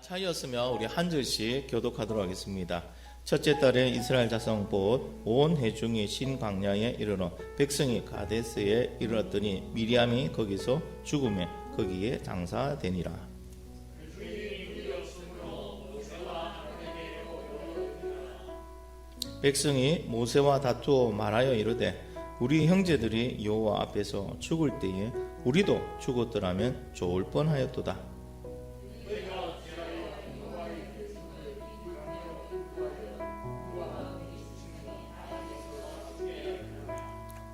차이였으면 우리 한 절씩 교독하도록 하겠습니다. 첫째 달에 이스라엘 자손 곧 온 회중이 신광야에 이르러 백성이 가데스에 이르렀더니 미리암이 거기서 죽음에 거기에 장사되니라. 백성이 모세와 다투어 말하여 이르되 우리 형제들이 여호와 앞에서 죽을 때에 우리도 죽었더라면 좋을 뻔하였도다.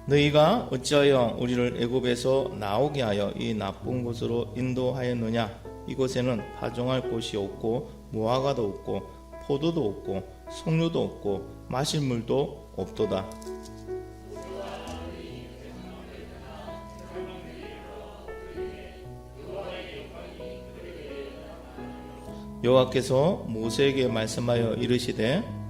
너희가 어찌하여 우리를 애굽에서 나오게 하여 이 나쁜 곳으로 인도하였느냐? 이곳에는 파종할 곳이 없고 무화과도 없고 포도도 없고 석류도 없고 마실 물도 없도다. 여호와께서 모세에게 말씀하여 이르시되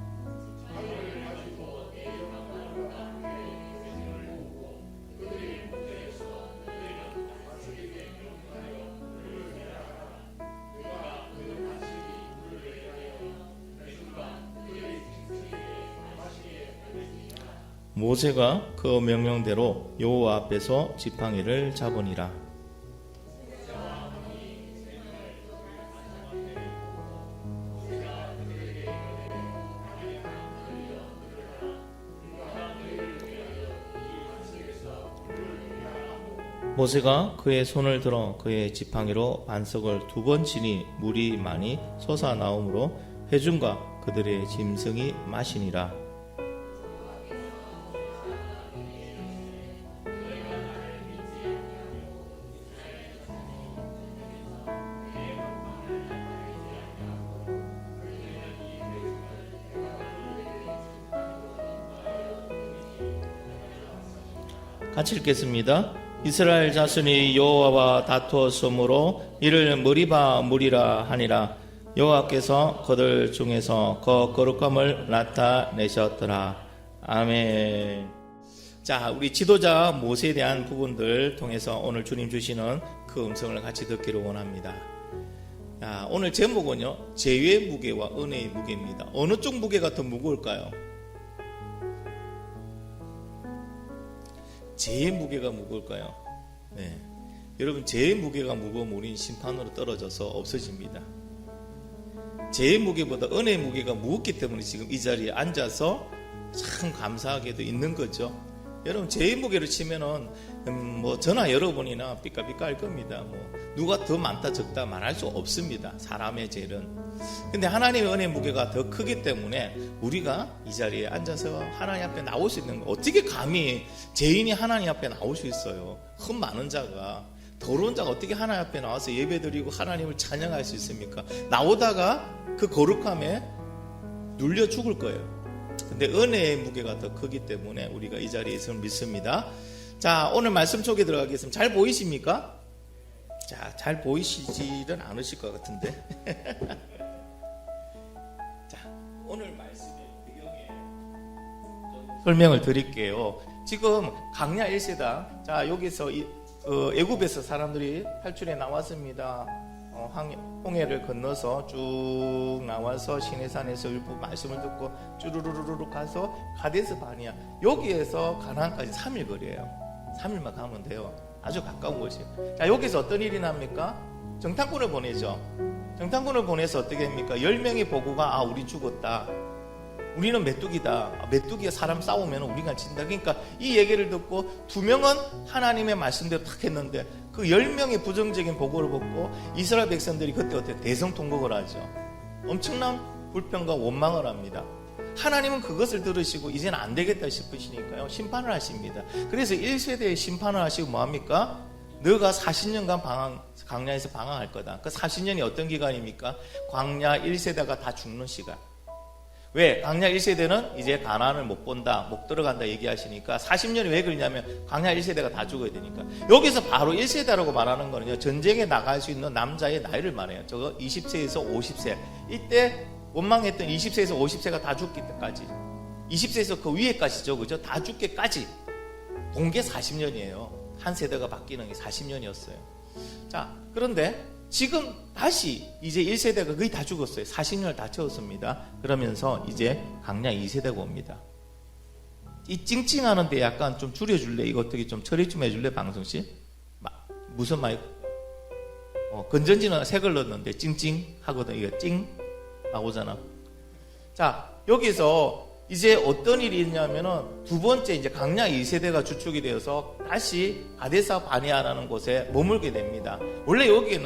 모세가 그 명령대로 여호와 앞에서 지팡이를 잡으니라. 모세가 그의 손을 들어 그의 지팡이로 반석을 2번 치니 물이 많이 솟아나오므로 회중과 그들의 짐승이 마시니라. 같이 읽겠습니다. 이스라엘 자손이 여호와와 다투었으므로 이를 머리바 물이라 하니라. 여호와께서 그들 중에서 그 거룩함을 나타내셨더라. 아멘. 자, 우리 지도자 모세에 대한 부분들 통해서 오늘 주님 주시는 그 음성을 같이 듣기를 원합니다. 자, 오늘 제목은요, 제의 무게와 은혜의 무게입니다. 어느 쪽 무게가 더 무거울까요? 제의 무게가 무거울까요? 네. 여러분, 제의 무게가 무거우면 우리는 심판으로 떨어져서 없어집니다. 제의 무게보다 은혜의 무게가 무겁기 때문에 지금 이 자리에 앉아서 참 감사하게도 있는 거죠. 여러분, 제의 무게를 치면은 저나 여러분이나 삐까삐까 할 겁니다. 누가 더 많다 적다 말할 수 없습니다. 사람의 죄는. 근데 하나님의 은혜의 무게가 더 크기 때문에 우리가 이 자리에 앉아서 하나님 앞에 나올 수 있는 거. 어떻게 감히 죄인이 하나님 앞에 나올 수 있어요? 흠 많은 자가, 더러운 자가 어떻게 하나님 앞에 나와서 예배드리고 하나님을 찬양할 수 있습니까? 나오다가 그 거룩함에 눌려 죽을 거예요. 근데 은혜의 무게가 더 크기 때문에 우리가 이 자리에 있음을 믿습니다. 자, 오늘 말씀 속에 들어가겠습니다. 잘 보이십니까? 자, 잘 보이시지는 않으실 것 같은데. 자, 오늘 말씀의 배경에 설명을 드릴게요. 지금 광야 1세다. 자, 여기서 애굽에서 사람들이 탈출해 나왔습니다. 홍해를 건너서 쭉 나와서 시내산에서 율법 말씀을 듣고 쭈루루루루 가서 가데스 바니아, 여기에서 가나안까지 3일 거리예요. 3일만 가면 돼요. 아주 가까운 곳이에요. 자, 여기서 어떤 일이 납니까? 정탐꾼을 보내죠. 정탐꾼을 보내서 어떻게 합니까? 10명이 보고가 우리 죽었다, 우리는 메뚜기다, 메뚜기가 사람 싸우면 우리가 진다. 그러니까 이 얘기를 듣고 2명은 하나님의 말씀대로 탁 했는데 그 10명의 부정적인 보고를 듣고 이스라엘 백성들이 그때 어때? 대성통곡을 하죠. 엄청난 불평과 원망을 합니다. 하나님은 그것을 들으시고 이제는 안 되겠다 싶으시니까요, 심판을 하십니다. 그래서 1세대에 심판을 하시고 뭐합니까? 너가 40년간 광야에서 방황할 거다. 그 40년이 어떤 기간입니까? 광야 1세대가 다 죽는 시간. 왜? 광야 1세대는 이제 가나안을 못 본다, 못 들어간다 얘기하시니까 40년이 왜 그러냐면 광야 1세대가 다 죽어야 되니까. 여기서 바로 1세대라고 말하는 거는요, 전쟁에 나갈 수 있는 남자의 나이를 말해요. 저거 20세에서 50세. 이때 원망했던 20세에서 50세가 다 죽기 때까지, 20세에서 그 위에까지죠, 그죠? 다 죽기까지 본 게 40년이에요. 한 세대가 바뀌는 게 40년이었어요. 자, 그런데 지금 다시 이제 1세대가 거의 다 죽었어요. 40년을 다 채웠습니다. 그러면서 이제 강약 2세대가 옵니다. 이 찡찡하는데 약간 좀 줄여줄래? 이거 어떻게 좀 처리 좀 해줄래? 방송씨? 무슨 말? 건전지는 색을 넣었는데 찡찡 하거든. 이거 찡 나오잖아. 자, 여기서 이제 어떤 일이 있냐면은 두 번째 이제 강약 2세대가 주축이 되어서 다시 가데사 바네아라는 곳에 머물게 됩니다. 원래 여기는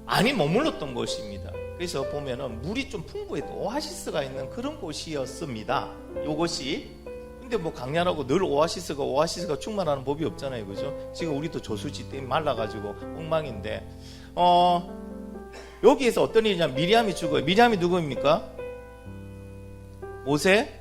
많이 머물렀던 곳입니다. 그래서 보면은 물이 좀 풍부했던 오아시스가 있는 그런 곳이었습니다. 요것이. 근데 뭐 강야라고 늘 오아시스가 충만하는 법이 없잖아요. 그죠? 지금 우리도 저수지 때문에 말라가지고 엉망인데, 여기에서 어떤 일이냐면 미리암이 죽어요. 미리암이 누구입니까? 모세?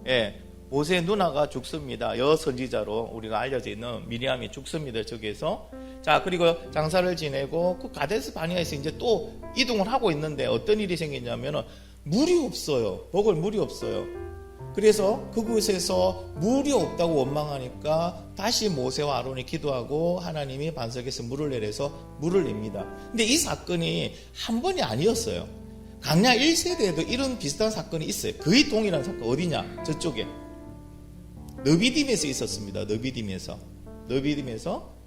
예. 모세의 누나가 죽습니다. 여선지자로 우리가 알려져 있는 미리암이 죽습니다. 저기에서. 자, 그리고 장사를 지내고 그 가데스 바네아에서 이제 또 이동을 하고 있는데 어떤 일이 생기냐면은 물이 없어요. 먹을 물이 없어요. 그래서 그곳에서 물이 없다고 원망하니까 다시 모세와 아론이 기도하고 하나님이 반석에서 물을 내려서 물을 냅니다. 근데 이 사건이 한 번이 아니었어요. 강야 1세대에도 이런 비슷한 사건이 있어요. 거의 동일한 사건. 어디냐? 저쪽에 너비딤에서 있었습니다. 너비딤에서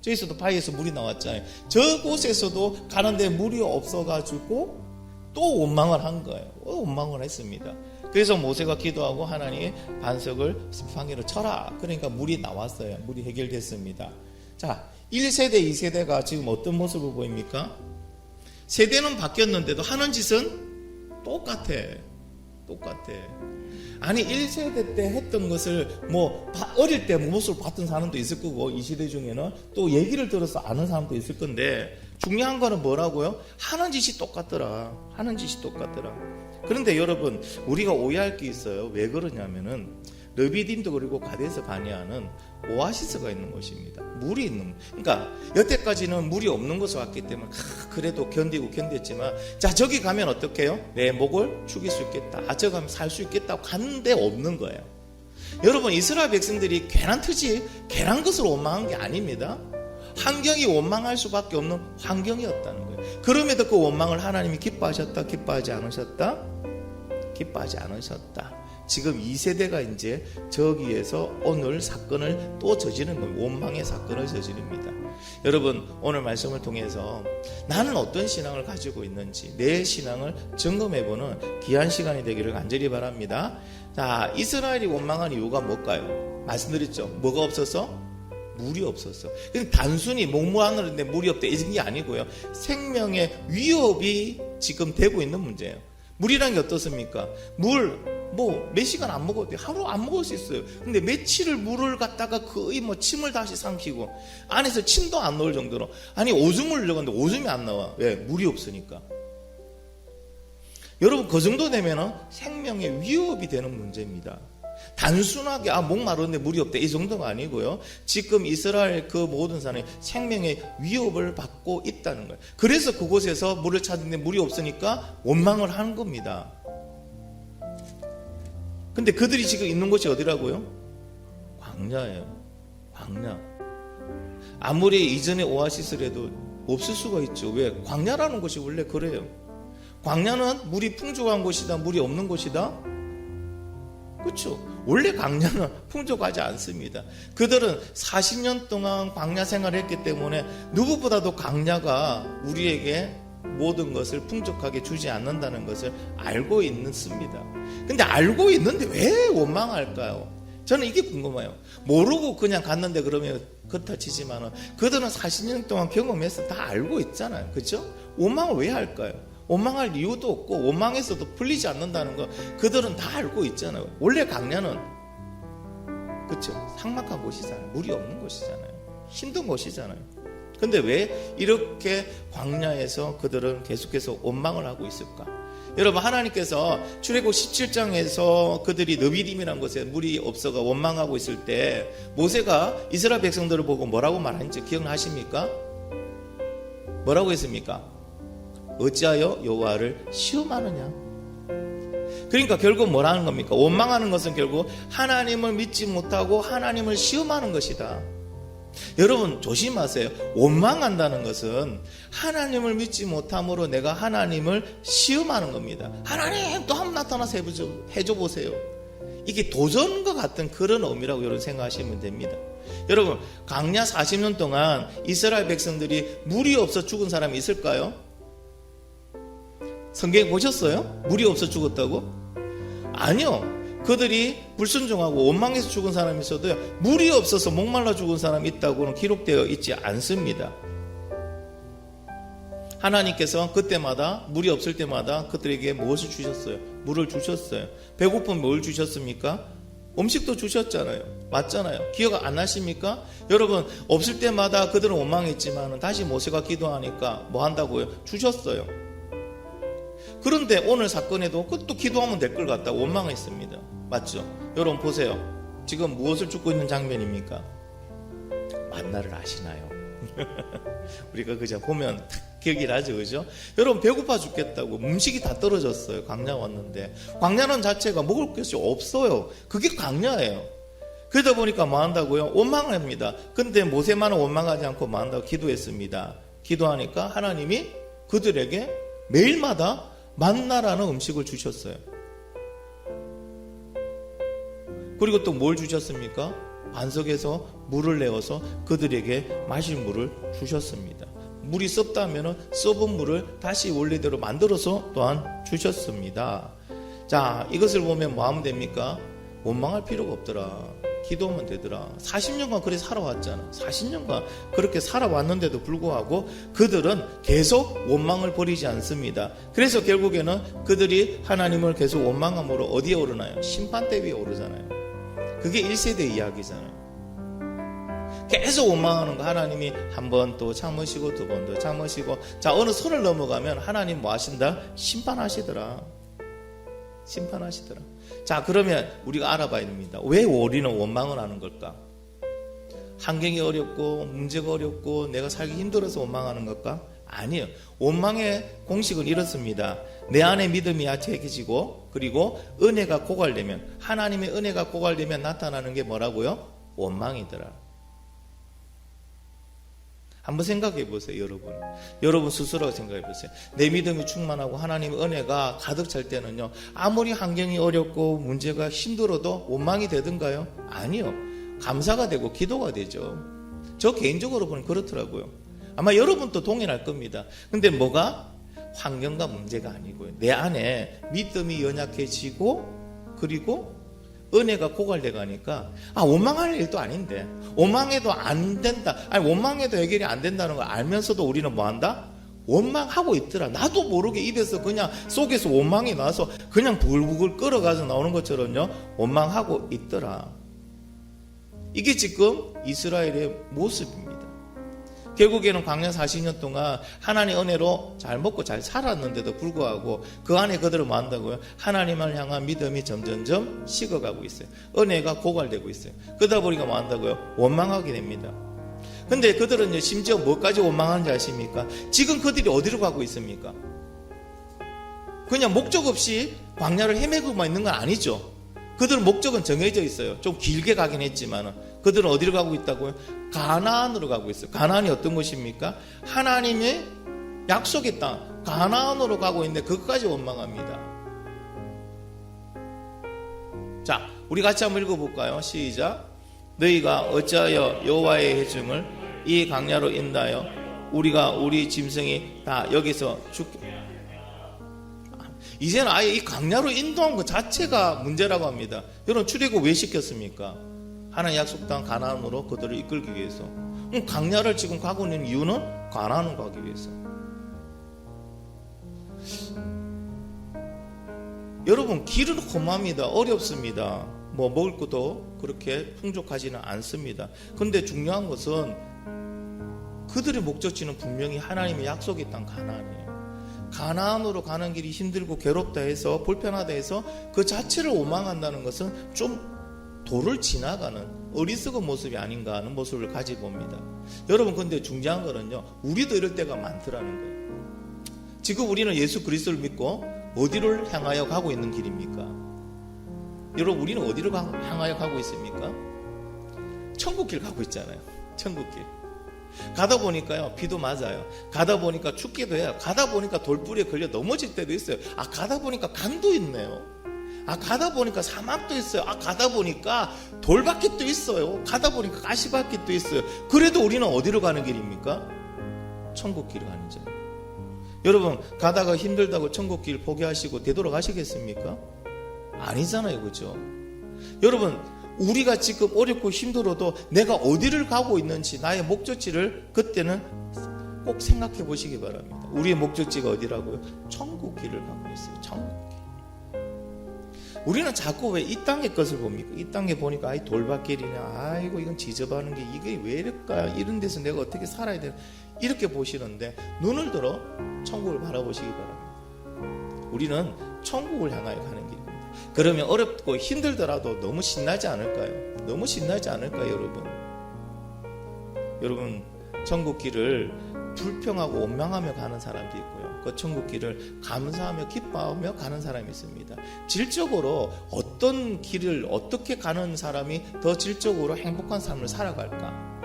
저기서도 바위에서 물이 나왔잖아요. 저곳에서도 가는데 물이 없어가지고 또 원망을 한 거예요. 원망을 했습니다. 그래서 모세가 기도하고 하나님 반석을 지팡이로 쳐라. 그러니까 물이 나왔어요. 물이 해결됐습니다. 자, 1세대, 2세대가 지금 어떤 모습을 보입니까? 세대는 바뀌었는데도 하는 짓은 똑같아. 아니 1세대 때 했던 것을 뭐 어릴 때 모습을 봤던 사람도 있을 거고 이 시대 중에는 또 얘기를 들어서 아는 사람도 있을 건데 중요한 거는 뭐라고요? 하는 짓이 똑같더라. 그런데 여러분 우리가 오해할 게 있어요. 왜 그러냐면은 르비딤도 그리고 가데스 바네아는 오아시스가 있는 곳입니다. 물이 있는, 그러니까 여태까지는 물이 없는 곳을 왔기 때문에 그래도 견뎠지만 자 저기 가면 어떻게 해요? 내 목을 죽일 수 있겠다. 저 가면 살 수 있겠다고 갔는데 없는 거예요. 여러분 이스라엘 백성들이 괜한 것으로 원망한 게 아닙니다. 환경이 원망할 수밖에 없는 환경이었다는 거예요. 그럼에도 그 원망을 하나님이 기뻐하셨다? 기뻐하지 않으셨다? 기뻐하지 않으셨다. 지금 2세대가 이제 저기에서 오늘 사건을 또 저지르는 거예요. 원망의 사건을 저지릅니다. 여러분 오늘 말씀을 통해서 나는 어떤 신앙을 가지고 있는지 내 신앙을 점검해보는 귀한 시간이 되기를 간절히 바랍니다. 자, 이스라엘이 원망한 이유가 뭘까요? 말씀드렸죠. 뭐가 없어서? 물이 없었어. 단순히 목마르는데 물이 없다 이런 게 아니고요. 생명의 위협이 지금 되고 있는 문제예요. 물이란 게 어떻습니까? 몇 시간 안 먹어도 돼. 하루 안 먹을 수 있어요. 근데 며칠을 물을 갖다가 거의 침을 다시 삼키고 안에서 침도 안 넣을 정도로 아니 오줌을 넣었는데 오줌이 안 나와. 왜? 물이 없으니까. 여러분 그 정도 되면은 생명의 위협이 되는 문제입니다. 단순하게 목마르는데 물이 없다 이 정도가 아니고요. 지금 이스라엘 그 모든 사람이 생명의 위협을 받고 있다는 거예요. 그래서 그곳에서 물을 찾는데 물이 없으니까 원망을 하는 겁니다. 근데 그들이 지금 있는 곳이 어디라고요? 광야예요. 광야. 아무리 이전에 오아시스라도 없을 수가 있죠. 왜? 광야라는 곳이 원래 그래요. 광야는 물이 풍족한 곳이다, 물이 없는 곳이다? 그렇죠. 원래 광야는 풍족하지 않습니다. 그들은 40년 동안 광야 생활을 했기 때문에 누구보다도 광야가 우리에게 모든 것을 풍족하게 주지 않는다는 것을 알고 있습니다. 근데 알고 있는데 왜 원망할까요? 저는 이게 궁금해요. 모르고 그냥 갔는데 그러면 그렇다 치지만은 그들은 40년 동안 경험해서 다 알고 있잖아요. 그렇죠? 원망을 왜 할까요? 원망할 이유도 없고 원망해서도 풀리지 않는다는 거 그들은 다 알고 있잖아요. 원래 광야는 그렇죠? 삭막한 곳이잖아요. 물이 없는 곳이잖아요. 힘든 곳이잖아요. 근데 왜 이렇게 광야에서 그들은 계속해서 원망을 하고 있을까? 여러분 하나님께서 출애굽 17장에서 그들이 너비딤이라는 곳에 물이 없어가 원망하고 있을 때 모세가 이스라엘 백성들을 보고 뭐라고 말하는지 기억나십니까? 뭐라고 했습니까? 어찌하여 여호와를 시험하느냐? 그러니까 결국 뭐라는 겁니까? 원망하는 것은 결국 하나님을 믿지 못하고 하나님을 시험하는 것이다. 여러분 조심하세요. 원망한다는 것은 하나님을 믿지 못함으로 내가 하나님을 시험하는 겁니다. 하나님 또 한번 나타나서 해줘 보세요. 이게 도전과 같은 그런 의미라고 여러분 생각하시면 됩니다. 여러분 광야 40년 동안 이스라엘 백성들이 물이 없어 죽은 사람이 있을까요? 성경에 보셨어요? 물이 없어 죽었다고? 아니요. 그들이 불순종하고 원망해서 죽은 사람이 있어도 물이 없어서 목말라 죽은 사람이 있다고는 기록되어 있지 않습니다. 하나님께서 그때마다 물이 없을 때마다 그들에게 무엇을 주셨어요? 물을 주셨어요. 배고프면 뭘 주셨습니까? 음식도 주셨잖아요. 맞잖아요. 기억 안 나십니까? 여러분 없을 때마다 그들은 원망했지만 다시 모세가 기도하니까 뭐 한다고요? 주셨어요. 그런데 오늘 사건에도 그것도 기도하면 될 걸 같다고 원망했습니다. 맞죠? 여러분 보세요. 지금 무엇을 죽고 있는 장면입니까? 만나를 아시나요? 우리가 그저 보면 기억이 나죠, 그죠? 여러분 배고파 죽겠다고 음식이 다 떨어졌어요. 광야 왔는데 광야는 자체가 먹을 것이 없어요. 그게 광야예요. 그러다 보니까 뭐 한다고요? 원망을 합니다. 근데 모세만은 원망하지 않고 뭐 한다고 기도했습니다. 기도하니까 하나님이 그들에게 매일마다 만나라는 음식을 주셨어요. 그리고 또 뭘 주셨습니까? 반석에서 물을 내어서 그들에게 마실 물을 주셨습니다. 물이 썩다면 썩은 물을 다시 원래대로 만들어서 또한 주셨습니다. 자, 이것을 보면 뭐 하면 됩니까? 원망할 필요가 없더라. 기도하면 되더라. 40년간 그렇게 살아왔잖아. 40년간 그렇게 살아왔는데도 불구하고 그들은 계속 원망을 버리지 않습니다. 그래서 결국에는 그들이 하나님을 계속 원망함으로 어디에 오르나요? 심판대 위에 오르잖아요. 그게 1세대 이야기잖아요. 계속 원망하는 거 하나님이 한 번 또 참으시고 두 번 더 참으시고, 자 어느 선을 넘어가면 하나님 뭐 하신다? 심판하시더라. 심판하시더라. 자 그러면 우리가 알아봐야 됩니다. 왜 우리는 원망을 하는 걸까? 환경이 어렵고 문제가 어렵고 내가 살기 힘들어서 원망하는 걸까? 아니요. 원망의 공식은 이렇습니다. 내 안에 믿음이 약해지고 그리고 은혜가 고갈되면, 하나님의 은혜가 고갈되면 나타나는 게 뭐라고요? 원망이더라. 한번 생각해 보세요, 여러분. 여러분 스스로 생각해 보세요. 내 믿음이 충만하고 하나님의 은혜가 가득 찰 때는요, 아무리 환경이 어렵고 문제가 힘들어도 원망이 되던가요? 아니요. 감사가 되고 기도가 되죠. 저 개인적으로 보면 그렇더라고요. 아마 여러분도 동일할 겁니다. 근데 뭐가? 환경과 문제가 아니고요. 내 안에 믿음이 연약해지고 그리고 은혜가 고갈돼 가니까 원망할 일도 아닌데, 원망해도 안 된다, 원망해도 해결이 안 된다는 걸 알면서도 우리는 뭐 한다? 원망하고 있더라. 나도 모르게 입에서 그냥 속에서 원망이 나서 그냥 불불 끓어가서 나오는 것처럼요, 원망하고 있더라. 이게 지금 이스라엘의 모습입니다. 결국에는 광야 40년 동안 하나님의 은혜로 잘 먹고 잘 살았는데도 불구하고 그 안에 그들은 뭐 한다고요? 하나님을 향한 믿음이 점점점 식어가고 있어요. 은혜가 고갈되고 있어요. 그러다 보니까 뭐 한다고요? 원망하게 됩니다. 근데 그들은 심지어 뭐까지 원망하는지 아십니까? 지금 그들이 어디로 가고 있습니까? 그냥 목적 없이 광야를 헤매고만 있는 건 아니죠. 그들은 목적은 정해져 있어요. 좀 길게 가긴 했지만 그들은 어디로 가고 있다고요? 가나안으로 가고 있어요. 가나안이 어떤 곳입니까? 하나님의 약속의 땅 가나안으로 가고 있는데 그것까지 원망합니다. 자, 우리 같이 한번 읽어볼까요? 시작. 너희가 어찌하여 여호와의 회중을 이 광야로 인도하여 우리가 우리 짐승이 다 여기서 죽게. 이제는 아예 이 광야로 인도한 것 자체가 문제라고 합니다. 여러분 출애굽 왜 시켰습니까? 하나님 약속 땅 가나안으로 그들을 이끌기 위해서. 광야를 지금 가고 있는 이유는 가나안으로 가기 위해서. 여러분 길은 험합니다. 어렵습니다. 뭐 먹을 것도 그렇게 풍족하지는 않습니다. 그런데 중요한 것은 그들의 목적지는 분명히 하나님의 약속의 땅 가나안이에요. 가나안으로 가는 길이 힘들고 괴롭다 해서 불편하다 해서 그 자체를 원망한다는 것은 좀 도를 지나가는 어리석은 모습이 아닌가 하는 모습을 가지고 봅니다. 여러분 근데 중요한 거는요, 우리도 이럴 때가 많더라는 거예요. 지금 우리는 예수 그리스도를 믿고 어디를 향하여 가고 있는 길입니까? 여러분 우리는 어디로 향하여 가고 있습니까? 천국길 가고 있잖아요. 천국길. 가다 보니까요, 비도 맞아요. 가다 보니까 춥기도 해요. 가다 보니까 돌부리에 걸려 넘어질 때도 있어요. 아, 가다 보니까 강도 있네요. 아, 가다 보니까 사막도 있어요. 아, 가다 보니까 돌밭길도 있어요. 가다 보니까 가시밭길도 있어요. 그래도 우리는 어디로 가는 길입니까? 천국길을 가는 길. 여러분, 가다가 힘들다고 천국길 포기하시고 되돌아가시겠습니까? 아니잖아요, 그죠? 여러분, 우리가 지금 어렵고 힘들어도 내가 어디를 가고 있는지, 나의 목적지를 그때는 꼭 생각해 보시기 바랍니다. 우리의 목적지가 어디라고요? 천국길을 가고 있어요. 천국길. 우리는 자꾸 왜 이 땅의 것을 봅니까? 이 땅에 보니까 아이 돌밭길이냐, 아이고 이건 지저분한 게 이게 왜 이럴까, 이런 데서 내가 어떻게 살아야 되나, 이렇게 보시는데 눈을 들어 천국을 바라보시기 바랍니다. 우리는 천국을 향하여 가는 길입니다. 그러면 어렵고 힘들더라도 너무 신나지 않을까요? 너무 신나지 않을까요, 여러분? 여러분, 천국길을 불평하고 원망하며 가는 사람도 있고요, 그 천국길을 감사하며 기뻐하며 가는 사람이 있습니다. 질적으로 어떤 길을 어떻게 가는 사람이 더 질적으로 행복한 삶을 살아갈까?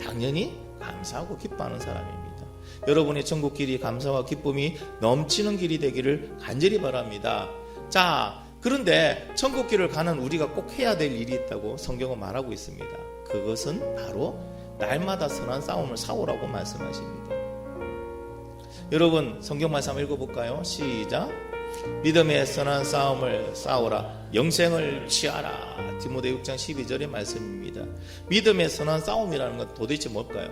당연히 감사하고 기뻐하는 사람입니다. 여러분의 천국길이 감사와 기쁨이 넘치는 길이 되기를 간절히 바랍니다. 자, 그런데 천국길을 가는 우리가 꼭 해야 될 일이 있다고 성경은 말하고 있습니다. 그것은 바로 날마다 선한 싸움을 싸우라고 말씀하십니다. 여러분, 성경 말씀 한번 읽어볼까요? 시작. 믿음의 선한 싸움을 싸우라, 영생을 취하라. 디모데 6장 12절의 말씀입니다. 믿음의 선한 싸움이라는 건 도대체 뭘까요?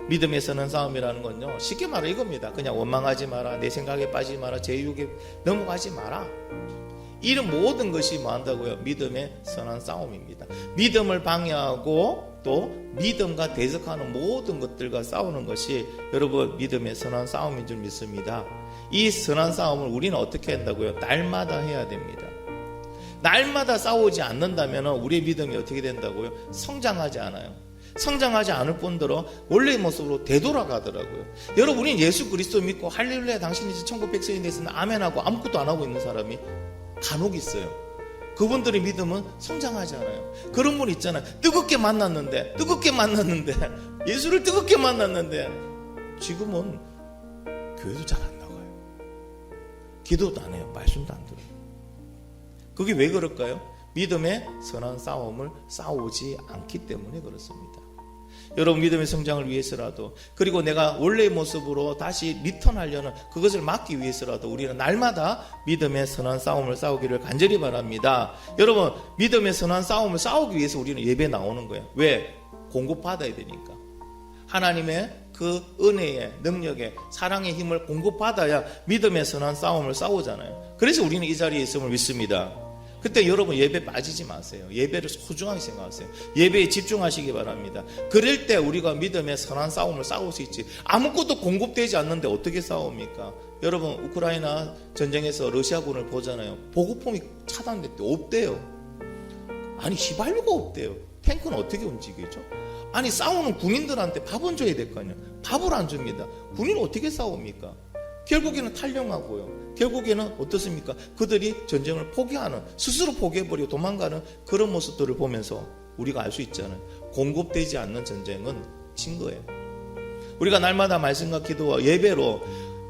믿음의 선한 싸움이라는 건요, 쉽게 말해 이겁니다. 그냥 원망하지 마라, 내 생각에 빠지지 마라, 제 유혹에 넘어가지 마라. 이런 모든 것이 뭐 한다고요? 믿음의 선한 싸움입니다. 믿음을 방해하고 또 믿음과 대적하는 모든 것들과 싸우는 것이 여러분 믿음의 선한 싸움인 줄 믿습니다. 이 선한 싸움을 우리는 어떻게 한다고요? 날마다 해야 됩니다. 날마다 싸우지 않는다면 우리의 믿음이 어떻게 된다고요? 성장하지 않아요. 성장하지 않을 뿐더러 원래의 모습으로 되돌아가더라고요. 여러분, 우리는 예수 그리스도 믿고 할렐루야 당신이 이제 천국 백성이 됐으면 아멘하고 아무것도 안 하고 있는 사람이 간혹 있어요. 그분들의 믿음은 성장하지 않아요. 그런 분 있잖아요. 뜨겁게 만났는데 예수를 뜨겁게 만났는데 지금은 교회도 잘 안 나가요. 기도도 안 해요. 말씀도 안 들어요. 그게 왜 그럴까요? 믿음의 선한 싸움을 싸우지 않기 때문에 그렇습니다. 여러분, 믿음의 성장을 위해서라도, 그리고 내가 원래의 모습으로 다시 리턴하려는 그것을 막기 위해서라도 우리는 날마다 믿음의 선한 싸움을 싸우기를 간절히 바랍니다. 여러분, 믿음의 선한 싸움을 싸우기 위해서 우리는 예배 나오는 거예요. 왜? 공급받아야 되니까. 하나님의 그 은혜의 능력의 사랑의 힘을 공급받아야 믿음의 선한 싸움을 싸우잖아요. 그래서 우리는 이 자리에 있음을 믿습니다. 그때 여러분 예배 빠지지 마세요. 예배를 소중하게 생각하세요. 예배에 집중하시기 바랍니다. 그럴 때 우리가 믿음의 선한 싸움을 싸울 수 있지. 아무것도 공급되지 않는데 어떻게 싸웁니까? 여러분, 우크라이나 전쟁에서 러시아군을 보잖아요. 보급품이 차단됐대. 없대요. 아니, 휘발유가 없대요. 탱크는 어떻게 움직이죠? 아니, 싸우는 군인들한테 밥은 줘야 될 거 아니에요. 밥을 안 줍니다. 군인은 어떻게 싸웁니까? 결국에는 탈영하고요. 결국에는 어떻습니까? 그들이 전쟁을 포기하는, 스스로 포기해버리고 도망가는 그런 모습들을 보면서 우리가 알 수 있잖아요. 공급되지 않는 전쟁은 진 거예요. 우리가 날마다 말씀과 기도와 예배로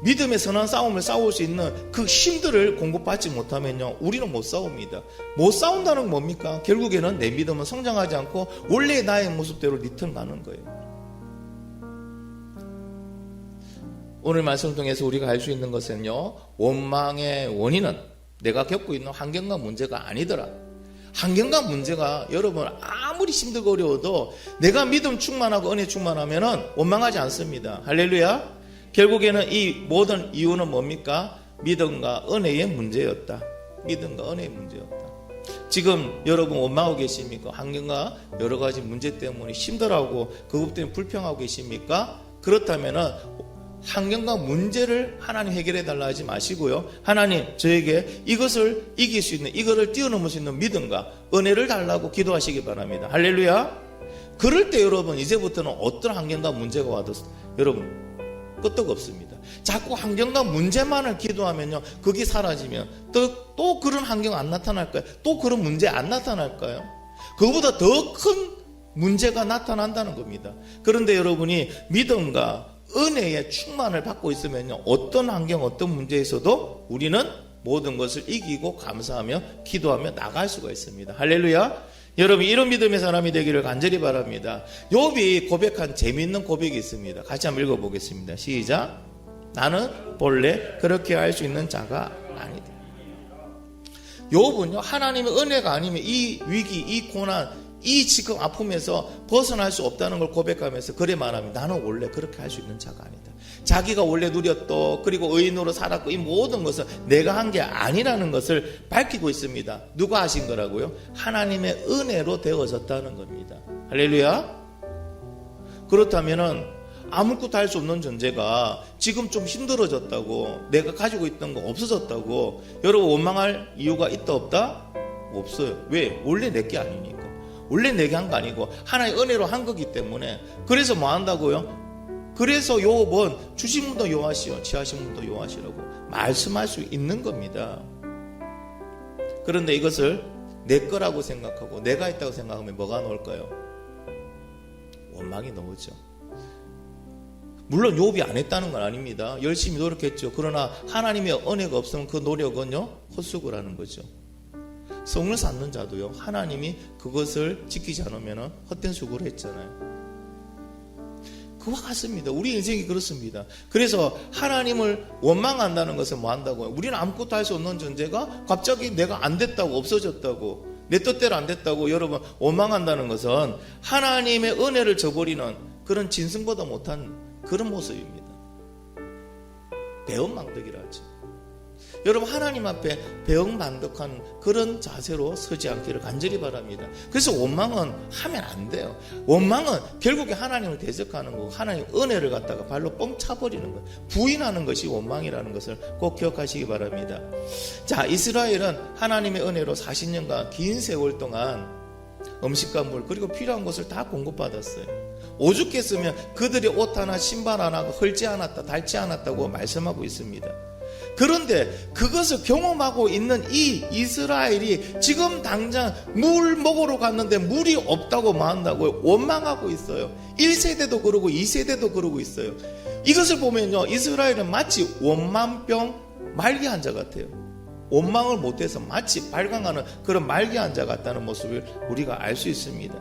믿음의 선한 싸움을 싸울 수 있는 그 힘들을 공급받지 못하면요, 우리는 못 싸웁니다. 못 싸운다는 건 뭡니까? 결국에는 내 믿음은 성장하지 않고 원래의 나의 모습대로 리턴 가는 거예요. 오늘 말씀을 통해서 우리가 알 수 있는 것은요, 원망의 원인은 내가 겪고 있는 환경과 문제가 아니더라. 환경과 문제가 여러분 아무리 힘들고 어려워도 내가 믿음 충만하고 은혜 충만하면은 원망하지 않습니다. 할렐루야. 결국에는 이 모든 이유는 뭡니까? 믿음과 은혜의 문제였다. 믿음과 은혜의 문제였다. 지금 여러분 원망하고 계십니까? 환경과 여러 가지 문제 때문에 힘들어하고 그것 때문에 불평하고 계십니까? 그렇다면은 환경과 문제를 하나님 해결해 달라 하지 마시고요, 하나님 저에게 이것을 이길 수 있는, 이거를 뛰어넘을 수 있는 믿음과 은혜를 달라고 기도하시기 바랍니다. 할렐루야. 그럴 때 여러분 이제부터는 어떤 환경과 문제가 와도 여러분 끄떡없습니다. 자꾸 환경과 문제만을 기도하면요, 그게 사라지면 또 그런 환경 안 나타날까요? 또 그런 문제 안 나타날까요? 그거보다 더 큰 문제가 나타난다는 겁니다. 그런데 여러분이 믿음과 은혜의 충만을 받고 있으면요, 어떤 환경, 어떤 문제에서도 우리는 모든 것을 이기고 감사하며 기도하며 나갈 수가 있습니다. 할렐루야. 여러분, 이런 믿음의 사람이 되기를 간절히 바랍니다. 욥이 고백한 재미있는 고백이 있습니다. 같이 한번 읽어보겠습니다. 시작. 나는 본래 그렇게 할 수 있는 자가 아니다. 욥은요, 하나님의 은혜가 아니면 이 위기, 이 고난, 이 지금 아픔에서 벗어날 수 없다는 걸 고백하면서 그래 말합니다. 나는 원래 그렇게 할 수 있는 자가 아니다. 자기가 원래 누렸고 그리고 의인으로 살았고 이 모든 것은 내가 한 게 아니라는 것을 밝히고 있습니다. 누가 하신 거라고요? 하나님의 은혜로 되어졌다는 겁니다. 할렐루야. 그렇다면은 아무것도 할 수 없는 존재가 지금 좀 힘들어졌다고, 내가 가지고 있던 거 없어졌다고 여러분 원망할 이유가 있다 없다? 없어요. 왜? 원래 내게 아니니까. 원래 내게 한 거 아니고 하나의 은혜로 한 거기 때문에. 그래서 뭐 한다고요? 그래서 욥은 주신 분도 여호와시요 취하신 분도 여호와시라고 말씀할 수 있는 겁니다. 그런데 이것을 내 거라고 생각하고 내가 있다고 생각하면 뭐가 나올까요? 원망이 나오죠. 물론 욥이 안 했다는 건 아닙니다. 열심히 노력했죠. 그러나 하나님의 은혜가 없으면 그 노력은요, 헛수고를 하는 거죠. 성을 쌓는 자도요, 하나님이 그것을 지키지 않으면 헛된 수고를 했잖아요. 그와 같습니다. 우리 인생이 그렇습니다. 그래서 하나님을 원망한다는 것은 뭐 한다고요? 우리는 아무것도 할 수 없는 존재가 갑자기 내가 안 됐다고, 없어졌다고, 내 뜻대로 안 됐다고 여러분 원망한다는 것은 하나님의 은혜를 저버리는 그런 진승보다 못한 그런 모습입니다. 배은망덕이라 하죠. 여러분, 하나님 앞에 배은망덕한 그런 자세로 서지 않기를 간절히 바랍니다. 그래서 원망은 하면 안 돼요. 원망은 결국에 하나님을 대적하는 거고 하나님 은혜를 갖다가 발로 뻥 차버리는 거예요. 부인하는 것이 원망이라는 것을 꼭 기억하시기 바랍니다. 자, 이스라엘은 하나님의 은혜로 40년간 긴 세월 동안 음식과 물 그리고 필요한 것을 다 공급받았어요. 오죽했으면 그들의 옷 하나 신발 하나 헐지 않았다, 닳지 않았다고 말씀하고 있습니다. 그런데 그것을 경험하고 있는 이 이스라엘이 지금 당장 물 먹으러 갔는데 물이 없다고 말한다고 원망하고 있어요. 1세대도 그러고 2세대도 그러고 있어요. 이것을 보면요, 이스라엘은 마치 원망병 말기 환자 같아요. 원망을 못해서 마치 발광하는 그런 말기 환자 같다는 모습을 우리가 알 수 있습니다.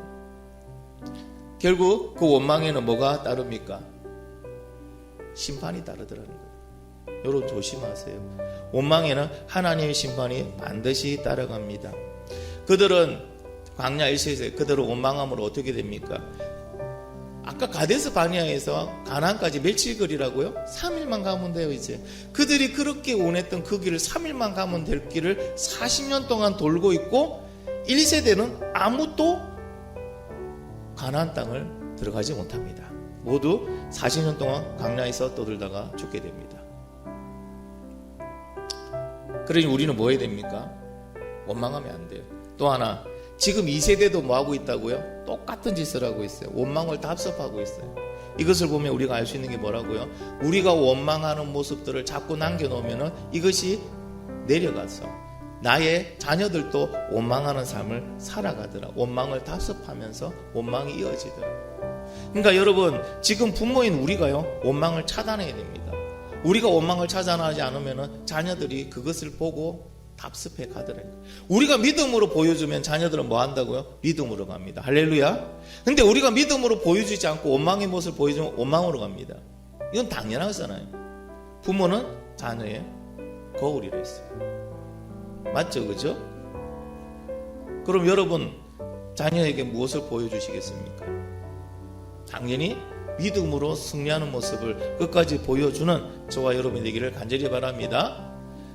결국 그 원망에는 뭐가 따릅니까? 심판이 따르더라는 거예요. 여러분 조심하세요. 원망에는 하나님의 심판이 반드시 따라갑니다. 그들은 광야 1세에 그들은 원망함으로 어떻게 됩니까? 아까 가데스 바니아에서 가나안까지 며칠 거리라고요? 3일만 가면 돼요. 이제 그들이 그렇게 원했던 그 길을 3일만 가면 될 길을 40년 동안 돌고 있고 1세대는 아무도 가나안 땅을 들어가지 못합니다. 모두 40년 동안 광야에서 떠들다가 죽게 됩니다. 그러니 우리는 뭐 해야 됩니까? 원망하면 안 돼요. 또 하나, 지금 2세대도 뭐 하고 있다고요? 똑같은 짓을 하고 있어요. 원망을 답습하고 있어요. 이것을 보면 우리가 알 수 있는 게 뭐라고요? 우리가 원망하는 모습들을 자꾸 남겨놓으면 이것이 내려가서 나의 자녀들도 원망하는 삶을 살아가더라. 원망을 답습하면서 원망이 이어지더라. 그러니까 여러분, 지금 부모인 우리가요, 원망을 차단해야 됩니다. 우리가 원망을 차단하지 않으면 자녀들이 그것을 보고 답습해 가더라고요. 우리가 믿음으로 보여주면 자녀들은 뭐 한다고요? 믿음으로 갑니다. 할렐루야. 근데 우리가 믿음으로 보여주지 않고 원망의 모습을 보여주면 원망으로 갑니다. 이건 당연하잖아요. 부모는 자녀의 거울이라 했어요. 맞죠? 그죠? 그럼 여러분, 자녀에게 무엇을 보여주시겠습니까? 당연히 믿음으로 승리하는 모습을 끝까지 보여주는 저와 여러분이 되기를 간절히 바랍니다.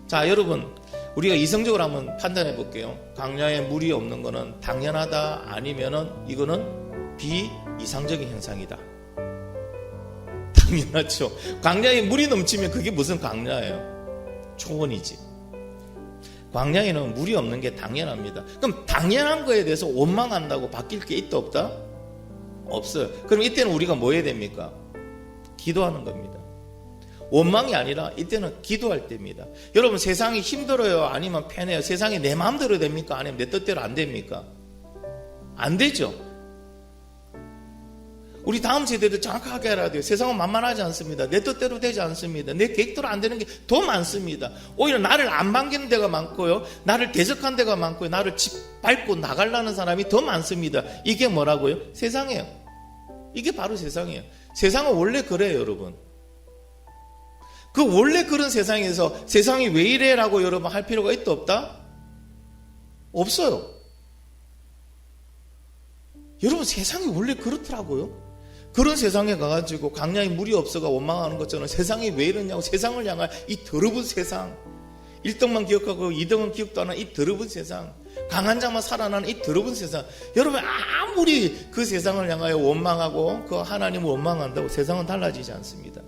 자, 여러분, 우리가 이성적으로 한번 판단해 볼게요. 광야에 물이 없는 것은 당연하다, 아니면은 이거는 비이상적인 현상이다. 당연하죠. 광야에 물이 넘치면 그게 무슨 광야예요? 초원이지. 광야에는 물이 없는 게 당연합니다. 그럼 당연한 거에 대해서 원망한다고 바뀔 게 있다 없다? 없어요. 그럼 이때는 우리가 뭐 해야 됩니까? 기도하는 겁니다. 원망이 아니라 이때는 기도할 때입니다. 여러분, 세상이 힘들어요? 아니면 편해요? 세상이 내 마음대로 됩니까? 아니면 내 뜻대로 안 됩니까? 안 되죠. 우리 다음 세대도 정확하게 알아야 돼요. 세상은 만만하지 않습니다. 내 뜻대로 되지 않습니다. 내 계획대로 안 되는 게 더 많습니다. 오히려 나를 안 반기는 데가 많고요. 나를 대적한 데가 많고요. 나를 밟고 나가려는 사람이 더 많습니다. 이게 뭐라고요? 세상이에요. 이게 바로 세상이에요. 세상은 원래 그래요, 여러분. 그 원래 그런 세상에서 세상이 왜 이래라고 여러분 할 필요가 있다 없다? 없어요. 여러분 세상이 원래 그렇더라고요. 그런 세상에 가가지고 강야에 물이 없어가 원망하는 것처럼 세상이 왜 이러냐고 세상을 향한 이 더러운 세상, 1등만 기억하고 2등은 기억도 안 하는 이 더러운 세상, 강한 자만 살아나는 이 더러운 세상. 여러분 아무리 그 세상을 향하여 원망하고 그 하나님을 원망한다고 세상은 달라지지 않습니다.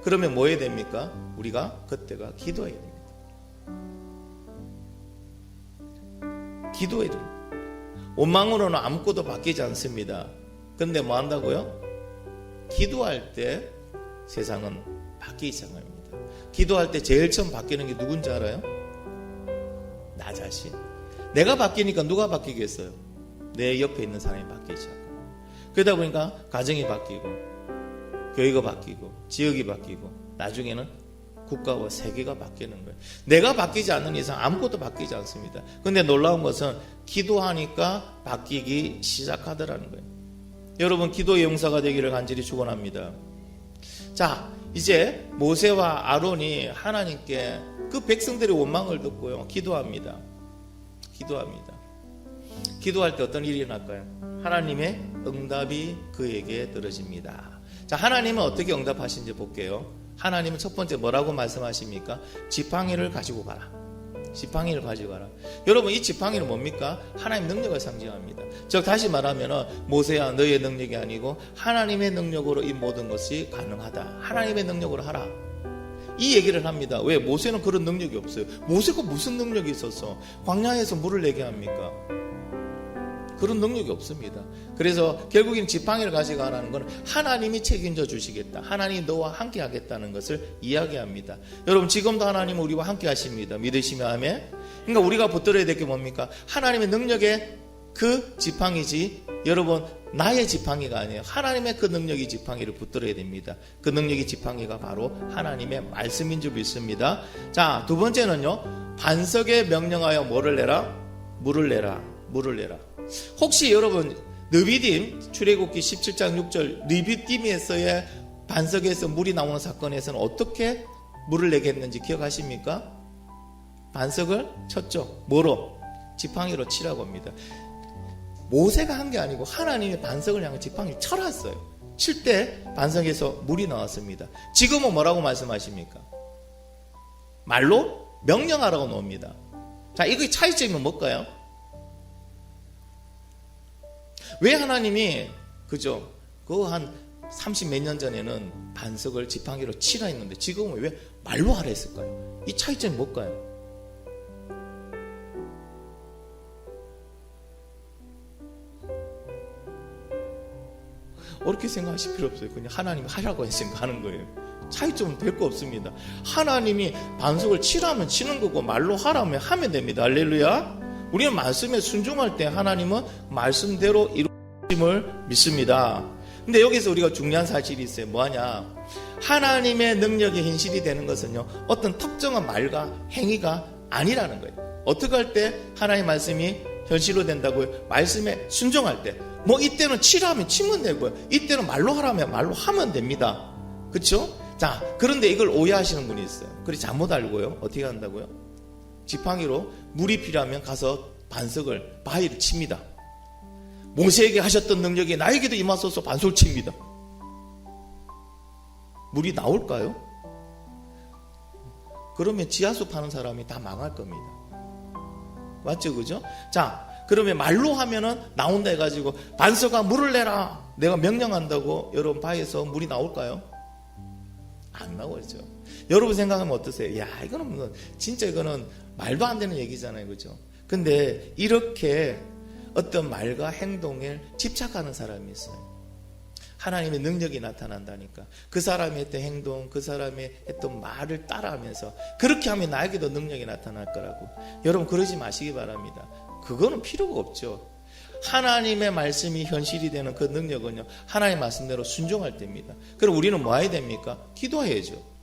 그러면 뭐 해야 됩니까? 우리가 그때가 기도해야 됩니다. 기도해야 됩니다. 원망으로는 아무것도 바뀌지 않습니다. 근데 뭐 한다고요? 기도할 때 세상은 바뀌기 시작합니다. 기도할 때 제일 처음 바뀌는 게 누군지 알아요? 나 자신. 내가 바뀌니까 누가 바뀌겠어요? 내 옆에 있는 사람이 바뀌기 시작합니다. 그러다 보니까 가정이 바뀌고 교회가 바뀌고 지역이 바뀌고 나중에는 국가와 세계가 바뀌는 거예요. 내가 바뀌지 않는 이상 아무것도 바뀌지 않습니다. 근데 놀라운 것은 기도하니까 바뀌기 시작하더라는 거예요. 여러분 기도의 용사가 되기를 간절히 축원합니다. 자, 이제 모세와 아론이 하나님께 그 백성들의 원망을 듣고요. 기도합니다. 기도할 때 어떤 일이 일어날까요? 하나님의 응답이 그에게 떨어집니다. 자, 하나님은 어떻게 응답하신지 볼게요. 하나님은 첫 번째 뭐라고 말씀하십니까? 지팡이를 가지고 가라. 지팡이를 가지고 가라. 여러분 이 지팡이는 뭡니까? 하나님의 능력을 상징합니다. 즉 다시 말하면 모세야 너의 능력이 아니고 하나님의 능력으로 이 모든 것이 가능하다. 하나님의 능력으로 하라. 이 얘기를 합니다. 왜? 모세는 그런 능력이 없어요. 모세가 무슨 능력이 있었어? 광야에서 물을 내게 합니까? 그런 능력이 없습니다. 그래서 결국엔 지팡이를 가져가라는 건 하나님이 책임져 주시겠다. 하나님이 너와 함께 하겠다는 것을 이야기합니다. 여러분 지금도 하나님은 우리와 함께 하십니다. 믿으시면 아멘. 그러니까 우리가 붙들어야 될 게 뭡니까? 하나님의 능력의 그 지팡이지 여러분 나의 지팡이가 아니에요. 하나님의 그 능력이 지팡이를 붙들어야 됩니다. 그 능력의 지팡이가 바로 하나님의 말씀인 줄 믿습니다. 자, 두 번째는요. 반석에 명령하여 뭐를 내라? 물을 내라. 혹시 여러분 느비딤 출애굽기 17장 6절 느비딤에서의 반석에서 물이 나오는 사건에서는 어떻게 물을 내게 했는지 기억하십니까? 반석을 쳤죠. 뭐로? 지팡이로 치라고 합니다. 모세가 한 게 아니고 하나님의 반석을 향해 지팡이를 쳐놨어요. 칠 때 반석에서 물이 나왔습니다. 지금은 뭐라고 말씀하십니까? 말로 명령하라고 나옵니다. 자, 이거의 차이점이 뭘까요? 왜 하나님이 그죠? 그 한 30 몇 년 전에는 반석을 지팡이로 치라 했는데 지금은 왜 말로 하라 했을까요? 이 차이점이 뭘까요? 어렵게 생각하실 필요 없어요. 그냥 하나님이 하라고 했으니까 하는 거예요. 차이점은 별 거 없습니다. 하나님이 반석을 치라면 치는 거고 말로 하라면 하면 됩니다. 할렐루야. 우리는 말씀에 순종할 때 하나님은 말씀대로 이루심을 믿습니다. 근데 여기서 우리가 중요한 사실이 있어요. 뭐하냐? 하나님의 능력이 현실이 되는 것은요, 어떤 특정한 말과 행위가 아니라는 거예요. 어떻게 할 때 하나님의 말씀이 현실로 된다고요? 말씀에 순종할 때. 뭐 이때는 치라면 치면 되고요. 이때는 말로 하라면 말로 하면 됩니다. 그렇죠? 자, 그런데 이걸 오해하시는 분이 있어요. 그래 잘못 알고요. 어떻게 한다고요? 지팡이로 물이 필요하면 가서 반석을 바위를 칩니다. 모세에게 하셨던 능력이 나에게도 임하소서 반석을 칩니다. 물이 나올까요? 그러면 지하수 파는 사람이 다 망할 겁니다. 맞죠? 그죠? 자, 그러면 말로 하면은 나온다 해가지고 반석아 물을 내라 내가 명령한다고 여러분 바위에서 물이 나올까요? 안 나오죠. 여러분 생각하면 어떠세요? 야, 이거는 진짜 이거는 말도 안 되는 얘기잖아요. 그죠? 근데 이렇게 어떤 말과 행동에 집착하는 사람이 있어요. 하나님의 능력이 나타난다니까. 그 사람이 했던 행동, 그 사람이 했던 말을 따라하면서 그렇게 하면 나에게도 능력이 나타날 거라고. 여러분 그러지 마시기 바랍니다. 그거는 필요가 없죠. 하나님의 말씀이 현실이 되는 그 능력은요, 하나님의 말씀대로 순종할 때입니다. 그럼 우리는 뭐 해야 됩니까? 기도해야죠.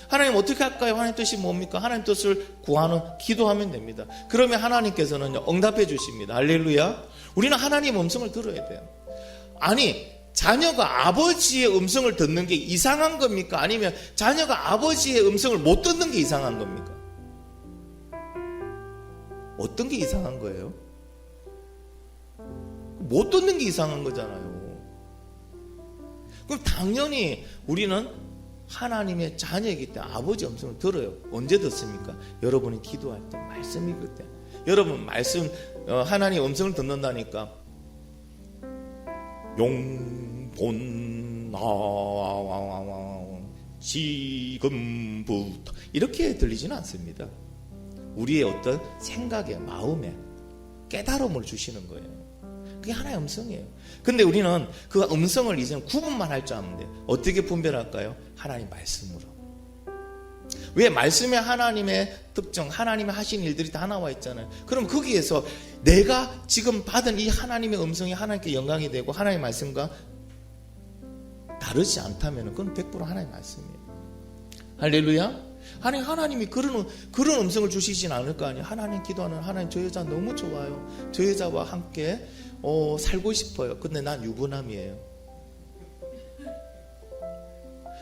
하나님 어떻게 할까요? 하나님 뜻이 뭡니까? 하나님 뜻을 구하는 기도하면 됩니다. 그러면 하나님께서는 응답해 주십니다. 할렐루야. 우리는 하나님 음성을 들어야 돼요. 아니, 자녀가 아버지의 음성을 듣는 게 이상한 겁니까? 아니면 자녀가 아버지의 음성을 못 듣는 게 이상한 겁니까? 어떤 게 이상한 거예요? 못 듣는 게 이상한 거잖아요. 그럼 당연히 우리는 하나님의 자녀이기 때문에 아버지 음성을 들어요. 언제 듣습니까? 여러분이 기도할 때, 말씀 읽을 때. 여러분 말씀, 하나님 음성을 듣는다니까. 용본나 지금부터 이렇게 들리지는 않습니다. 우리의 어떤 생각에, 마음에 깨달음을 주시는 거예요. 그게 하나의 음성이에요. 근데 우리는 그 음성을 이제는 구분만 할 줄 아는데 어떻게 분별할까요? 하나님 말씀으로. 왜? 말씀에 하나님의 특정, 하나님의 하신 일들이 다 나와 있잖아요. 그럼 거기에서 내가 지금 받은 이 하나님의 음성이 하나님께 영광이 되고 하나님의 말씀과 다르지 않다면 그건 100% 하나님의 말씀이에요. 할렐루야. 하나님이 그런 음성을 주시진 않을 거 아니에요. 하나님 기도하는 하나님, 저 여자 너무 좋아요. 저 여자와 함께 살고 싶어요. 근데 난 유부남이에요.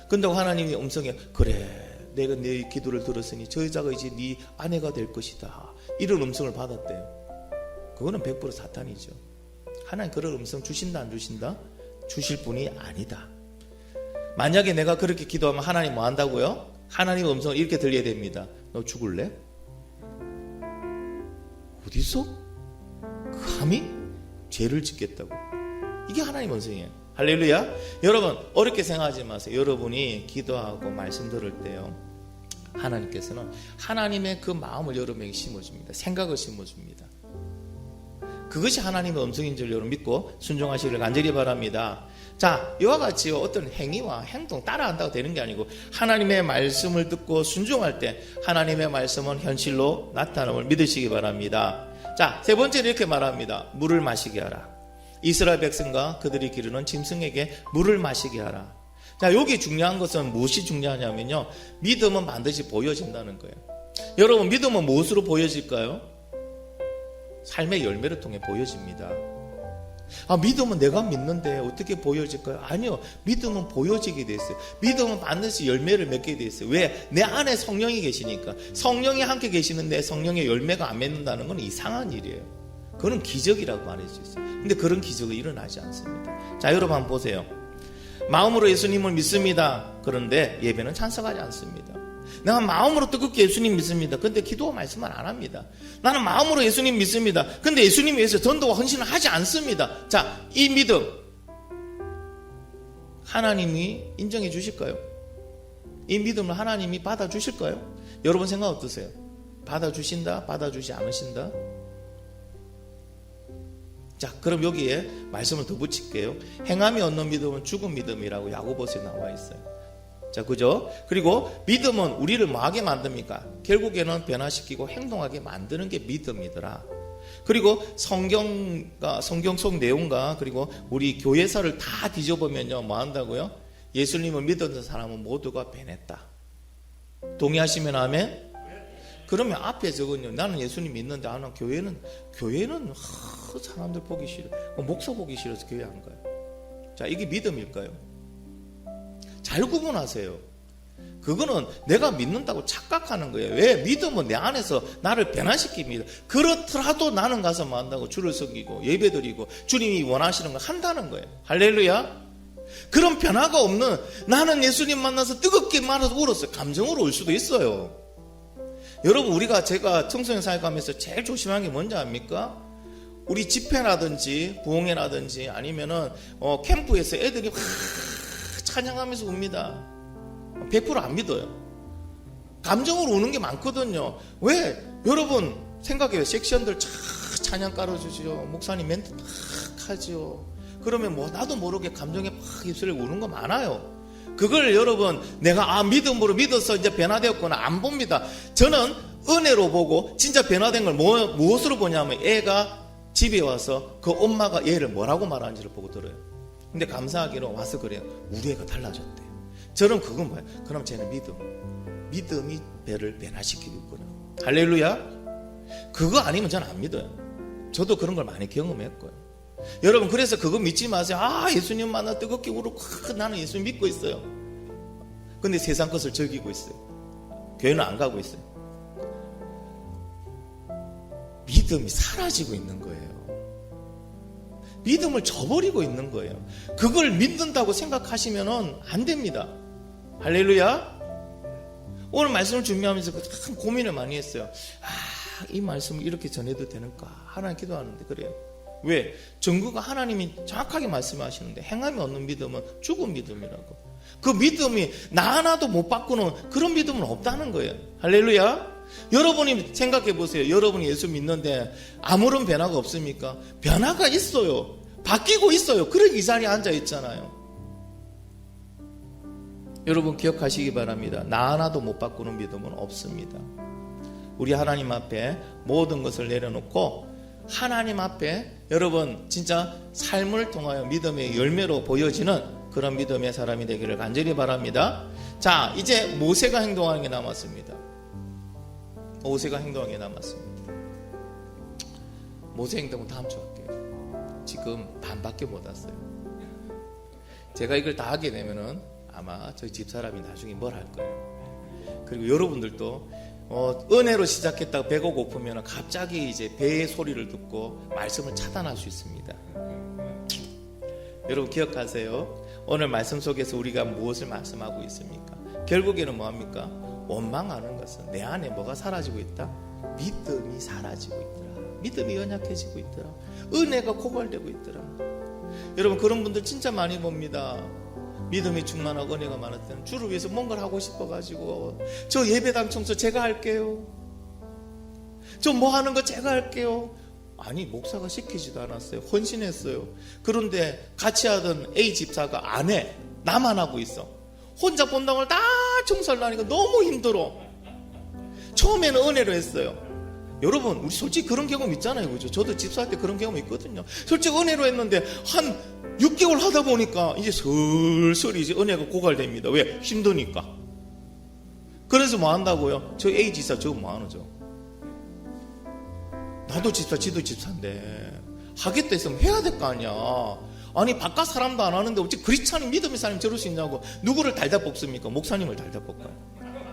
근데 하나님이 음성에 그래, 내가 네 기도를 들었으니 저 여자가 이제 네 아내가 될 것이다. 이런 음성을 받았대요. 그거는 100% 사탄이죠. 하나님 그런 음성 주신다 안 주신다? 주실 분이 아니다. 만약에 내가 그렇게 기도하면 하나님 뭐 한다고요? 하나님의 음성을 이렇게 들려야 됩니다. 너 죽을래? 어디서? 감히 죄를 짓겠다고. 이게 하나님의 음성이에요. 할렐루야. 여러분 어렵게 생각하지 마세요. 여러분이 기도하고 말씀 들을 때요, 하나님께서는 하나님의 그 마음을 여러분에게 심어줍니다. 생각을 심어줍니다. 그것이 하나님의 음성인 줄 여러분 믿고 순종하시기를 간절히 바랍니다. 자, 이와 같이 어떤 행위와 행동 따라한다고 되는 게 아니고 하나님의 말씀을 듣고 순종할 때 하나님의 말씀은 현실로 나타남을 믿으시기 바랍니다. 자, 세 번째는 이렇게 말합니다. 물을 마시게 하라. 이스라엘 백성과 그들이 기르는 짐승에게 물을 마시게 하라. 자, 여기 중요한 것은 무엇이 중요하냐면요, 믿음은 반드시 보여진다는 거예요. 여러분 믿음은 무엇으로 보여질까요? 삶의 열매를 통해 보여집니다. 믿음은 내가 믿는데 어떻게 보여질까요? 아니요, 믿음은 보여지게 돼 있어요. 믿음은 반드시 열매를 맺게 돼 있어요. 왜? 내 안에 성령이 계시니까. 성령이 함께 계시는데 성령의 열매가 안 맺는다는 건 이상한 일이에요. 그건 기적이라고 말할 수 있어요. 근데 그런 기적이 일어나지 않습니다. 자, 여러분 한번 보세요. 마음으로 예수님을 믿습니다. 그런데 예배는 찬성하지 않습니다. 내가 마음으로 뜨겁게 예수님 믿습니다. 근데 기도와 말씀은 안 합니다. 나는 마음으로 예수님 믿습니다. 근데 예수님 위해서 전도와 헌신을 하지 않습니다. 자, 이 믿음 하나님이 인정해 주실까요? 이 믿음을 하나님이 받아주실까요? 여러분 생각 어떠세요? 받아주신다? 받아주지 않으신다? 자, 그럼 여기에 말씀을 더 붙일게요. 행함이 얻는 믿음은 죽은 믿음이라고 야고보서에 나와 있어요. 자, 그죠? 그리고 믿음은 우리를 뭐하게 만듭니까? 결국에는 변화시키고 행동하게 만드는 게 믿음이더라. 그리고 성경 속 내용과 그리고 우리 교회사를 다 뒤져보면요, 뭐 한다고요? 예수님을 믿었던 사람은 모두가 변했다. 동의하시면 아멘? 그러면 앞에 적은요, 나는 예수님 믿는데 나는 교회는 사람들 보기 싫어, 목사 보기 싫어서 교회 안 가요. 자, 이게 믿음일까요? 잘 구분하세요. 그거는 내가 믿는다고 착각하는 거예요. 왜? 믿음은 내 안에서 나를 변화시킵니다. 그렇더라도 나는 가서 뭐 한다고? 주를 섬기고 예배드리고 주님이 원하시는 걸 한다는 거예요. 할렐루야. 그런 변화가 없는, 나는 예수님 만나서 뜨겁게 말아서 울었어요. 감정으로 울 수도 있어요. 여러분, 제가 청소년 사역하면서 제일 조심한 게 뭔지 압니까? 우리 집회라든지 부흥회라든지 아니면은 캠프에서 애들이 막 찬양하면서 웁니다. 100% 안 믿어요. 감정으로 우는 게 많거든요. 왜? 여러분 생각해요. 섹션들 찬양 깔아주죠. 목사님 멘트 막 하죠. 그러면 나도 모르게 감정에 막 입술에 우는 거 많아요. 그걸 여러분 내가 믿음으로 믿어서 이제 변화되었구나 안 봅니다. 저는 은혜로 보고 진짜 변화된 걸 무엇으로 보냐면 애가 집에 와서 그 엄마가 얘를 뭐라고 말하는지를 보고 들어요. 근데 감사하기로 와서 그래요. 우리 애가 달라졌대요. 저는 그건 뭐예요? 그럼 쟤는 믿음이 배를 변화시키고 있구나. 할렐루야. 그거 아니면 저는 안 믿어요. 저도 그런 걸 많이 경험했고요. 여러분, 그래서 그거 믿지 마세요. 예수님 만나 뜨겁게 울고 나는 예수 믿고 있어요. 근데 세상 것을 즐기고 있어요. 교회는 안 가고 있어요. 믿음이 사라지고 있는 거예요. 믿음을 저버리고 있는 거예요. 그걸 믿는다고 생각하시면 안 됩니다. 할렐루야. 오늘 말씀을 준비하면서 참 고민을 많이 했어요. 이 말씀을 이렇게 전해도 되는가? 하나님 기도하는데 그래요. 왜? 증거가 하나님이 정확하게 말씀하시는데 행함이 없는 믿음은 죽은 믿음이라고. 그 믿음이 나 하나도 못 바꾸는 그런 믿음은 없다는 거예요. 할렐루야. 여러분이 생각해 보세요. 여러분이 예수 믿는데 아무런 변화가 없습니까? 변화가 있어요. 바뀌고 있어요. 그러기 이 자리에 앉아 있잖아요. 여러분 기억하시기 바랍니다. 나 하나도 못 바꾸는 믿음은 없습니다. 우리 하나님 앞에 모든 것을 내려놓고 하나님 앞에 여러분 진짜 삶을 통하여 믿음의 열매로 보여지는 그런 믿음의 사람이 되기를 간절히 바랍니다. 자, 이제 모세가 행동하는 게 남았습니다. 모세가 행동하는 게 남았습니다. 모세 행동은 다음 주 할게요. 지금 반밖에 못 왔어요. 제가 이걸 다 하게 되면은 아마 저희 집사람이 나중에 뭘 할 거예요. 그리고 여러분들도 은혜로 시작했다가 배가 고프면 갑자기 이제 배의 소리를 듣고 말씀을 차단할 수 있습니다. 여러분 기억하세요. 오늘 말씀 속에서 우리가 무엇을 말씀하고 있습니까? 결국에는 뭐합니까? 원망하는 것은 내 안에 뭐가 사라지고 있다? 믿음이 사라지고 있더라. 믿음이 연약해지고 있더라. 은혜가 고갈되고 있더라. 여러분 그런 분들 진짜 많이 봅니다. 믿음이 충만하고 은혜가 많을 때는 주를 위해서 뭔가를 하고 싶어가지고 저 예배당 청소 제가 할게요. 저 뭐 하는 거 제가 할게요. 아니 목사가 시키지도 않았어요. 헌신했어요. 그런데 같이 하던 A 집사가 안 해. 나만 하고 있어. 혼자 본당을 다 청소를 하니까 너무 힘들어. 처음에는 은혜로 했어요. 여러분 우리 솔직히 그런 경험 있잖아요. 그죠? 저도 집사할 때 그런 경험 있거든요. 솔직히 은혜로 했는데 한 6개월 하다 보니까 이제 슬슬 이제 은혜가 고갈됩니다. 왜? 힘드니까. 그래서 뭐 한다고요? 저 A 집사 저거 뭐 하는 저? 나도 집사 지도 집사인데 하겠다 했으면 해야 될 거 아니야. 아니 바깥 사람도 안 하는데 어찌 그리스찬이 믿음의 사람이 저럴 수 있냐고. 누구를 달다 뽑습니까? 목사님을 달다 뽑아요.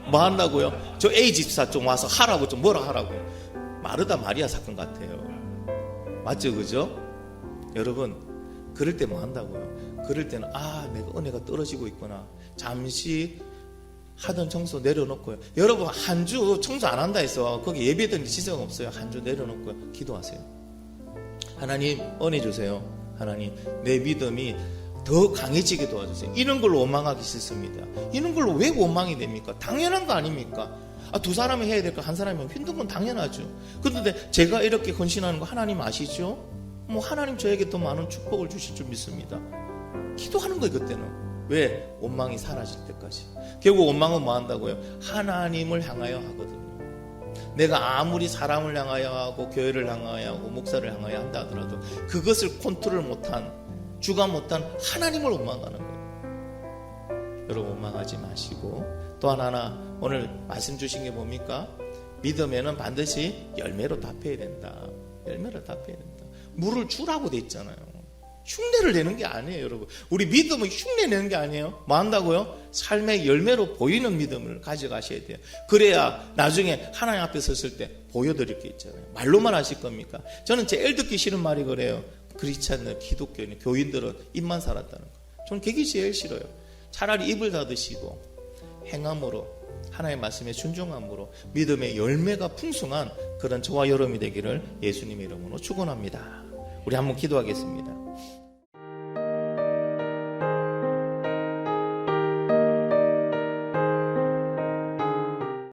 뭐 한다고요? 저 A 집사 좀 와서 하라고 좀 뭐라 하라고. 마르다 마리아 사건 같아요. 맞죠? 그죠? 여러분 그럴 때 뭐 한다고요? 그럴 때는 내가 은혜가 떨어지고 있구나. 잠시 하던 청소 내려놓고요. 여러분 한 주 청소 안 한다 해서 거기 예배드릴 지장 없어요. 한 주 내려놓고요. 기도하세요. 하나님 은혜 주세요. 하나님 내 믿음이 더 강해지게 도와주세요. 이런 걸로 원망하기 싫습니다. 이런 걸로 왜 원망이 됩니까? 당연한 거 아닙니까? 두 사람이 해야 될 거 한 사람이면 힘든 건 당연하죠. 그런데 제가 이렇게 헌신하는 거 하나님 아시죠? 하나님 저에게 더 많은 축복을 주실 줄 믿습니다. 기도하는 거예요 그때는. 왜? 원망이 사라질 때까지. 결국 원망은 뭐 한다고요? 하나님을 향하여 하거든요. 내가 아무리 사람을 향하여 하고 교회를 향하여 하고 목사를 향하여 한다 하더라도 그것을 컨트롤 못한 주가 못한 하나님을 원망하는 거예요. 여러분 원망하지 마시고 또 하나 오늘 말씀 주신 게 뭡니까? 믿음에는 반드시 열매로 답해야 된다. 열매로 답해야 된다. 물을 주라고 돼 있잖아요. 흉내를 내는 게 아니에요, 여러분. 우리 믿음은 흉내 내는 게 아니에요. 뭐 한다고요? 삶의 열매로 보이는 믿음을 가져가셔야 돼요. 그래야 나중에 하나님 앞에 섰을 때 보여드릴 게 있잖아요. 말로만 하실 겁니까? 저는 제일 듣기 싫은 말이 그래요. 크리스찬들, 기독교인, 교인들은 입만 살았다는 거. 저는 그게 제일 싫어요. 차라리 입을 닫으시고 행함으로 하나님의 말씀에 순종함으로 믿음의 열매가 풍성한 그런 저와 여러분이 되기를 예수님의 이름으로 축원합니다. 우리 한번 기도하겠습니다.